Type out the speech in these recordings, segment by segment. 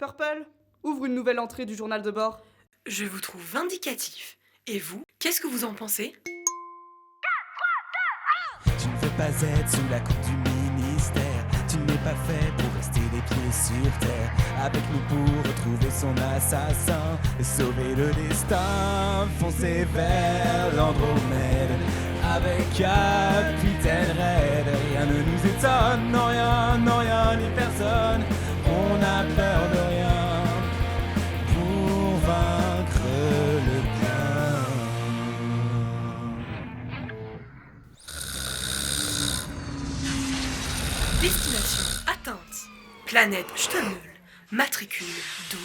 Purple, ouvre une nouvelle entrée du journal de bord. Je vous trouve vindicatif. Et vous, qu'est-ce que vous en pensez? Tu ne veux pas être sous la coupe du ministère. Tu n'es pas fait pour rester les pieds sur terre. Avec nous pour retrouver son assassin et sauver le destin. Foncer vers l'Andromède avec Capitaine Red. Rien ne nous étonne, non rien ni personne. On a peur de rien pour vaincre le bien. Destination atteinte. Planète Stömmel. Matricule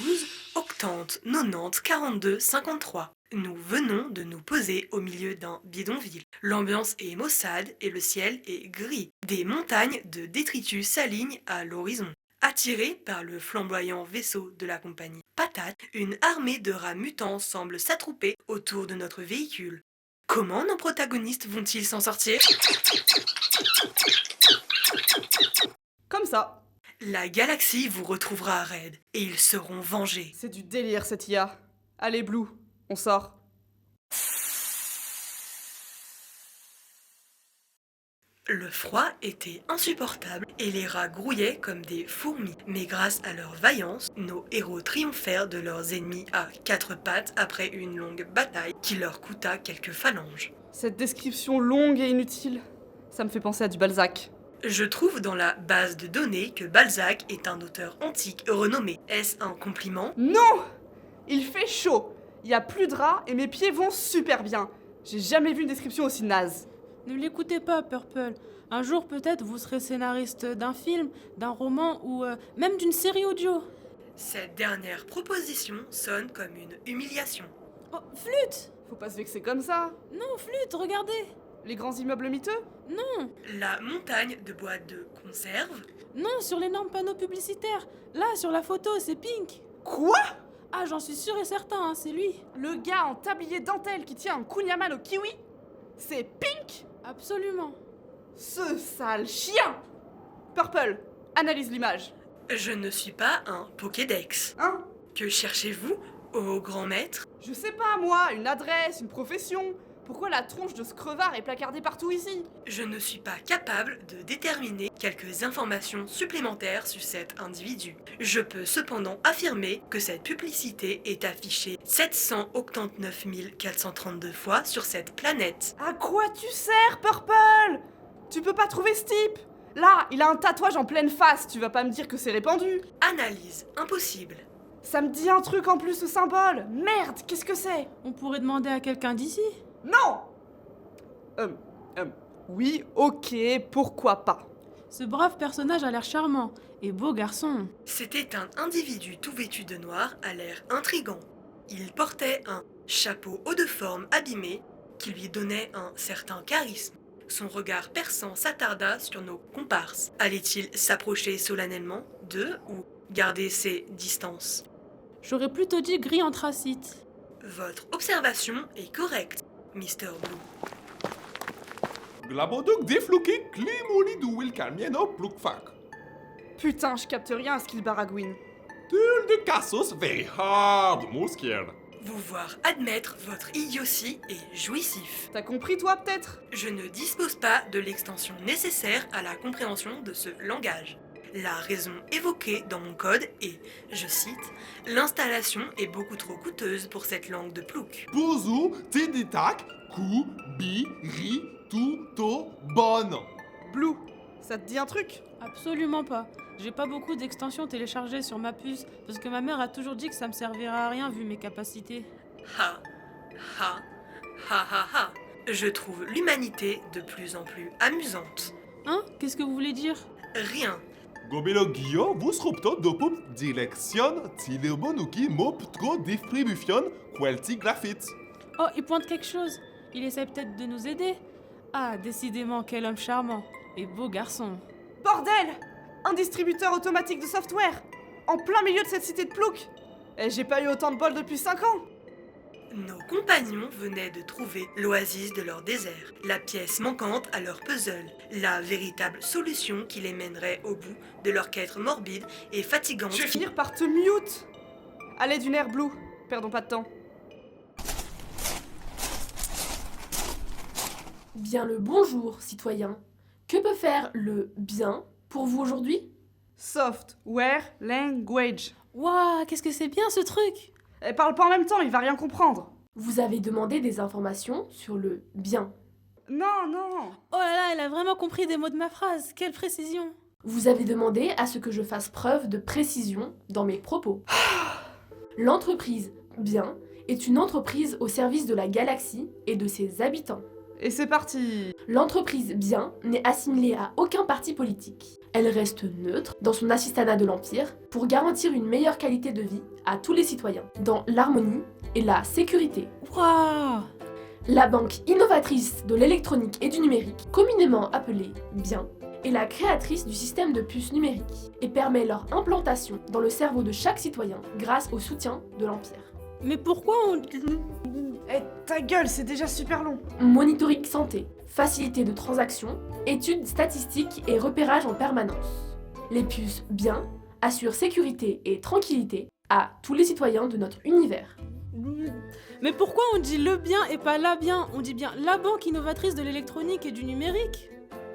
12, octante, 90, 42, 53. Nous venons de nous poser au milieu d'un bidonville. L'ambiance est maussade et le ciel est gris. Des montagnes de détritus s'alignent à l'horizon. Attirés par le flamboyant vaisseau de la compagnie Patate, une armée de rats mutants semble s'attrouper autour de notre véhicule. Comment nos protagonistes vont-ils s'en sortir? Comme ça. La galaxie vous retrouvera raide et ils seront vengés. C'est du délire cette IA. Allez Blue, on sort. Le froid était insupportable et les rats grouillaient comme des fourmis. Mais grâce à leur vaillance, nos héros triomphèrent de leurs ennemis à quatre pattes après une longue bataille qui leur coûta quelques phalanges. Cette description longue et inutile, ça me fait penser à du Balzac. Je trouve dans la base de données que Balzac est un auteur antique renommé. Est-ce un compliment? Non! Il fait chaud. Il y a plus de rats et mes pieds vont super bien. J'ai jamais vu une description aussi naze. Ne l'écoutez pas, Purple. Un jour, peut-être, vous serez scénariste d'un film, d'un roman ou même d'une série audio. Cette dernière proposition sonne comme une humiliation. Oh, Flûte! Faut pas se vexer comme ça. Non, Flûte, regardez! Les grands immeubles miteux? Non! La montagne de boîtes de conserve. Non, sur l'énorme panneau publicitaire. Là, sur la photo, c'est Pink. Quoi? Ah, j'en suis sûr et certain, hein, c'est lui. Le gars en tablier dentelle qui tient un kunyaman au kiwi? C'est Pink? Absolument. Ce sale chien! Purple, analyse l'image. Je ne suis pas un Pokédex. Hein? Que cherchez-vous, ô grand maître? Je sais pas moi, une adresse, une profession. Pourquoi la tronche de ce crevard est placardée partout ici? Je ne suis pas capable de déterminer quelques informations supplémentaires sur cet individu. Je peux cependant affirmer que cette publicité est affichée 789 432 fois sur cette planète. À quoi tu sers, Purple? Tu peux pas trouver ce type? Là, il a un tatouage en pleine face, tu vas pas me dire que c'est répandu. Analyse impossible. Ça me dit un truc en plus ce symbole. Merde, qu'est-ce que c'est? On pourrait demander à quelqu'un d'ici. Non! Oui, ok, pourquoi pas. Ce brave personnage a l'air charmant et beau garçon. C'était un individu tout vêtu de noir à l'air intrigant. Il portait un chapeau haut de forme abîmé qui lui donnait un certain charisme. Son regard perçant s'attarda sur nos comparses. Allait-il s'approcher solennellement d'eux ou garder ses distances? J'aurais plutôt dit gris anthracite. Votre observation est correcte, Mr. Blue. Glaboduk defluki klimuli du wilcarmieno plukfak. Putain, je capte rien à ce qu'il baragouine. Tul de casus very hard muskier. Vous voir admettre votre idiotie est jouissif. T'as compris toi peut-être? Je ne dispose pas de l'extension nécessaire à la compréhension de ce langage. La raison évoquée dans mon code est, je cite, « L'installation est beaucoup trop coûteuse pour cette langue de plouk. Pozu tiditak ku bi ri tu to bon. Blue, ça te dit un truc? Absolument pas. J'ai pas beaucoup d'extensions téléchargées sur ma puce parce que ma mère a toujours dit que ça me servirait à rien vu mes capacités. Ha, ha, ha ha ha. Je trouve l'humanité de plus en plus amusante. Hein? Qu'est-ce que vous voulez dire? Rien. Gobelo gio vus rupto dopup direction tilebonuki mop tro distribution quelti graphite. Oh, il pointe quelque chose. Il essaie peut-être de nous aider. Ah, décidément, quel homme charmant et beau garçon. Bordel! Un distributeur automatique de software! En plein milieu de cette cité de plouc! Et j'ai pas eu autant de bol depuis 5 ans! Nos compagnons venaient de trouver l'oasis de leur désert, la pièce manquante à leur puzzle, la véritable solution qui les mènerait au bout de leur quête morbide et fatigante. Je vais finir par te mute. Allez, d'une air blue. Perdons pas de temps. Bien le bonjour, citoyen. Que peut faire le bien pour vous aujourd'hui? Software language. Waouh, qu'est-ce que c'est bien ce truc! Elle parle pas en même temps, il va rien comprendre. Vous avez demandé des informations sur le bien. Non, non. Oh là là, elle a vraiment compris des mots de ma phrase, quelle précision! Vous avez demandé à ce que je fasse preuve de précision dans mes propos. L'entreprise bien est une entreprise au service de la galaxie et de ses habitants. Et c'est parti. L'entreprise bien n'est assimilée à aucun parti politique. Elle reste neutre dans son assistanat de l'Empire pour garantir une meilleure qualité de vie à tous les citoyens, dans l'harmonie et la sécurité. Waouh! La banque innovatrice de l'électronique et du numérique, communément appelée bien, est la créatrice du système de puces numériques et permet leur implantation dans le cerveau de chaque citoyen grâce au soutien de l'Empire. Mais pourquoi on... Eh, ta gueule, c'est déjà super long. Monitoring santé, facilité de transaction, études statistiques et repérage en permanence. Les puces bien assurent sécurité et tranquillité à tous les citoyens de notre univers. Mais pourquoi on dit le bien et pas la bien? On dit bien la banque innovatrice de l'électronique et du numérique.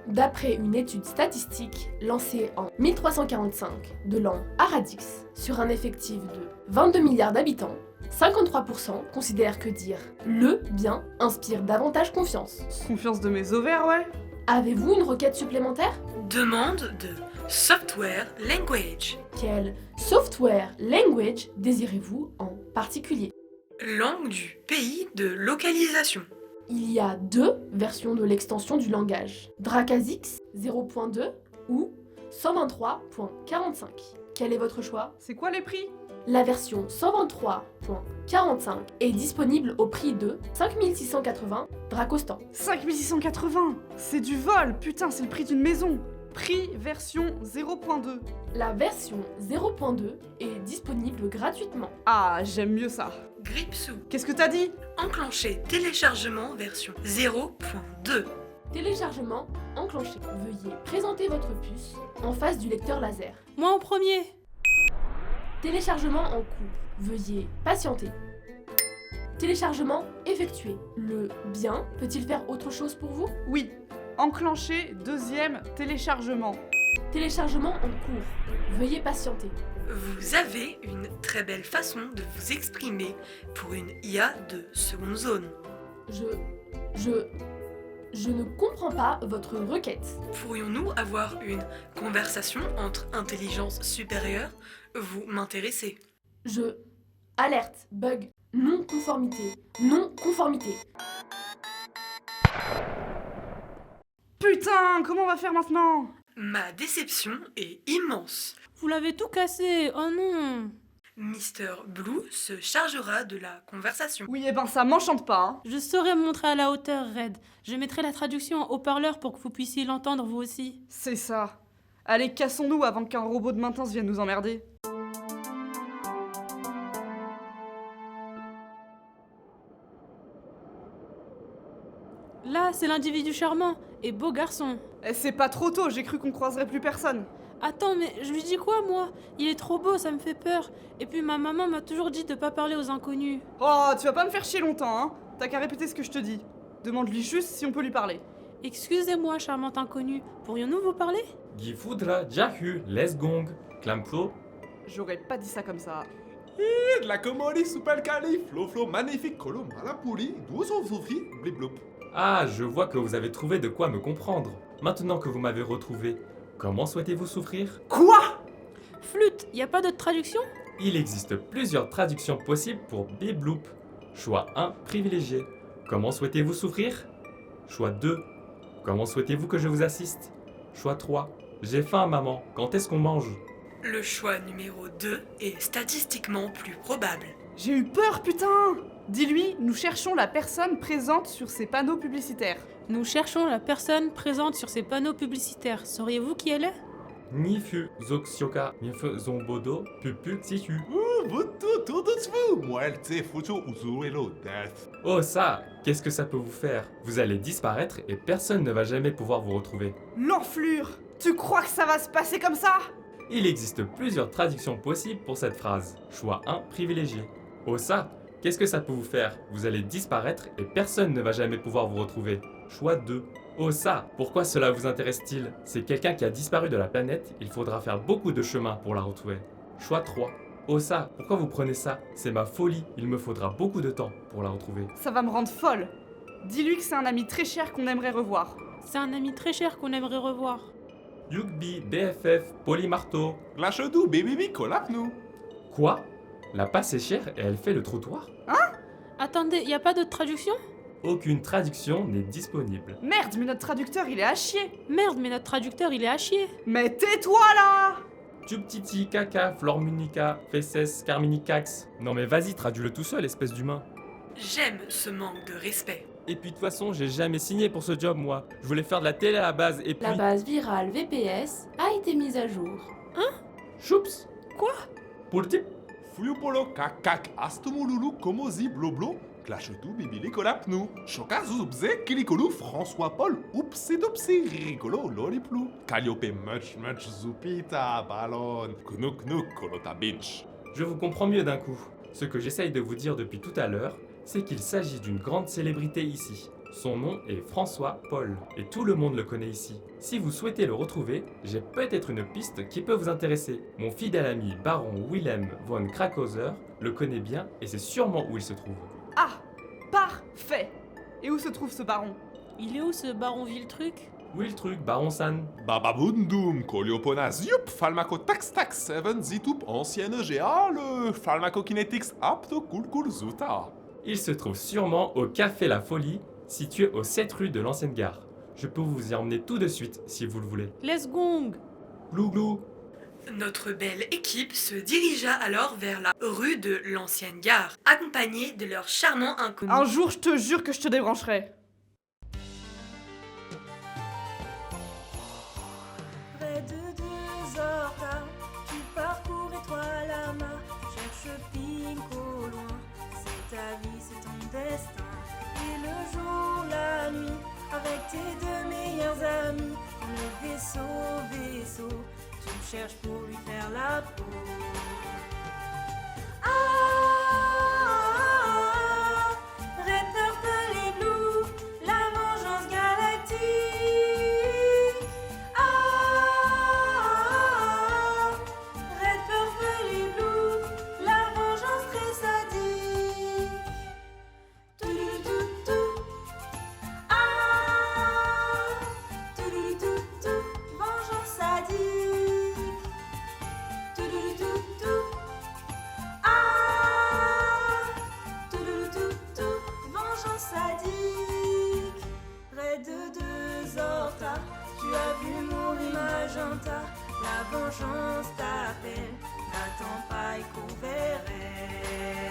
D'après une étude statistique lancée en 1345 de l'an Aradix sur un effectif de 22 milliards d'habitants, 53% considèrent que dire le bien inspire davantage confiance. Confiance de mes ovaires, ouais. Avez-vous une requête supplémentaire? Demande de software language. Quel software language désirez-vous en particulier? Langue du pays de localisation. Il y a deux versions de l'extension du langage, DracasX 0.2 ou 123.45. Quel est votre choix? C'est quoi les prix? La version 123.45 est disponible au prix de 5680 Dracostan. 5680. C'est du vol, putain, c'est le prix d'une maison. Prix version 0.2. La version 0.2 est disponible gratuitement. Ah, j'aime mieux ça. Gripsou. Qu'est-ce que t'as dit? Enclencher téléchargement version 0.2. Téléchargement enclenché. Veuillez présenter votre puce en face du lecteur laser. Moi en premier. Téléchargement en cours. Veuillez patienter. Téléchargement effectué. Le bien peut-il faire autre chose pour vous? Oui. Enclencher deuxième téléchargement. Téléchargement en cours. Veuillez patienter. Vous avez une très belle façon de vous exprimer pour une IA de seconde zone. Je ne comprends pas votre requête. Pourrions-nous avoir une conversation entre intelligence supérieure? Vous m'intéressez. Alerte, bug, non-conformité, non-conformité. Putain, comment on va faire maintenant? Ma déception est immense. Vous l'avez tout cassé, oh non! Mr. Blue se chargera de la conversation. Oui, eh ben ça m'enchante pas, hein. Je saurais me montrer à la hauteur, Red. Je mettrai la traduction en haut-parleur pour que vous puissiez l'entendre vous aussi. C'est ça. Allez, cassons-nous avant qu'un robot de maintenance vienne nous emmerder. Là, c'est l'individu charmant et beau garçon. Eh, c'est pas trop tôt, j'ai cru qu'on croiserait plus personne. Attends, mais je lui dis quoi, moi? Il est trop beau, ça me fait peur. Et puis ma maman m'a toujours dit de pas parler aux inconnus. Oh, tu vas pas me faire chier longtemps, hein. T'as qu'à répéter ce que je te dis. Demande-lui juste si on peut lui parler. Excusez-moi, charmante inconnue, pourrions-nous vous parler? Gifudra, Jahu, Lesgong, Clampro. J'aurais pas dit ça comme ça. De la comoli super cali, flo magnifique colo malapoli, douze souffri, blibloup. Ah, je vois que vous avez trouvé de quoi me comprendre. Maintenant que vous m'avez retrouvé, comment souhaitez-vous souffrir? Quoi? Flûte, y a pas d'autre traduction? Il existe plusieurs traductions possibles pour Bibloop. Choix 1, privilégié. Comment souhaitez-vous souffrir? Choix 2, comment souhaitez-vous que je vous assiste? Choix 3, j'ai faim maman, quand est-ce qu'on mange? Le choix numéro 2 est statistiquement plus probable. J'ai eu peur, putain! Dis-lui, nous cherchons la personne présente sur ces panneaux publicitaires. Nous cherchons la personne présente sur ces panneaux publicitaires. Sauriez-vous qui elle est? Nifu, Zoxioka, Nifu, Zombodo, Pupu, Situ. tout de vous. Muerte, fucho, usuelo, death. Oh ça, qu'est-ce que ça peut vous faire? Vous allez disparaître et personne ne va jamais pouvoir vous retrouver. L'enflure! Tu crois que ça va se passer comme ça? Il existe plusieurs traductions possibles pour cette phrase. Choix 1, privilégié. Oh ça, qu'est-ce que ça peut vous faire? Vous allez disparaître et personne ne va jamais pouvoir vous retrouver. Choix 2. Oh ça, pourquoi cela vous intéresse-t-il? C'est quelqu'un qui a disparu de la planète, il faudra faire beaucoup de chemin pour la retrouver. Choix 3. Oh ça, pourquoi vous prenez ça? C'est ma folie, il me faudra beaucoup de temps pour la retrouver. Ça va me rendre folle. Dis-lui que c'est un ami très cher qu'on aimerait revoir. C'est un ami très cher qu'on aimerait revoir. Yugbi, BFF, Polymarteau. Glachedou, bibibi, colapnou. Quoi? La passe est chère et elle fait le trottoir? Attendez, y a pas de traduction? Aucune traduction n'est disponible. Merde, mais notre traducteur il est à chier. Merde, mais notre traducteur il est à chier. Mais tais-toi là! Tubtiti, caca, flormunica, fesses, carminicax. Non mais vas-y, traduis-le tout seul, espèce d'humain. J'aime ce manque de respect. Et puis de toute façon, j'ai jamais signé pour ce job, moi. Je voulais faire de la télé à la base, et puis... La base virale VPS a été mise à jour. Choups! Quoi? Pour le type... Fuyupolo, kakak, astomululu, komozi, bloblo. Glachedou, bibili, colapnou. Choka, zouzubze, kilikolu, François Paul, oupsi, doupsi, rigolo, loliplou. Calliope, much, zoupita, ballon. Knouk, kolota, binch. Je vous comprends mieux d'un coup. Ce que j'essaye de vous dire depuis tout à l'heure, c'est qu'il s'agit d'une grande célébrité ici. Son nom est François Paul, et tout le monde le connaît ici. Si vous souhaitez le retrouver, j'ai peut-être une piste qui peut vous intéresser. Mon fidèle ami baron Willem von Krackhauser le connaît bien, et c'est sûrement où il se trouve. Ah! Parfait! Et où se trouve ce baron? Il est où ce baron Villetruc? Où est le truc, baron San? Bababundum, Coliopona, ziup, Falmaco tax, Seven, zitup, ancienne GA, le Falmaco kinetics, apto, cool, zuta. Il se trouve sûrement au Café La Folie, situé aux 7 rues de l'ancienne gare. Je peux vous y emmener tout de suite, si vous le voulez. Let's gong! Glou glou! Notre belle équipe se dirigea alors vers la rue de l'ancienne gare, accompagnée de leur charmant inconnu. Un jour, je te jure que je te débrancherai. Près de 2 heures tard, tu parcours étoile à main, cherche Pink au loin, c'est ta vie, c'est ton destin. Et le jour, la nuit, avec tes 2 meilleurs amis, dans le vaisseau, tu me cherches pour lui faire la peau. Red Purple et Blue, la vengeance galactique. Red Purple et Blue, la vengeance très sadique. Tout, tout, vengeance sadique. Tout, vengeance sadique. Près de 2 heures tard, tu as vu mourir Magenta. La vengeance t'appelle, n'attends pas et cours vers elle.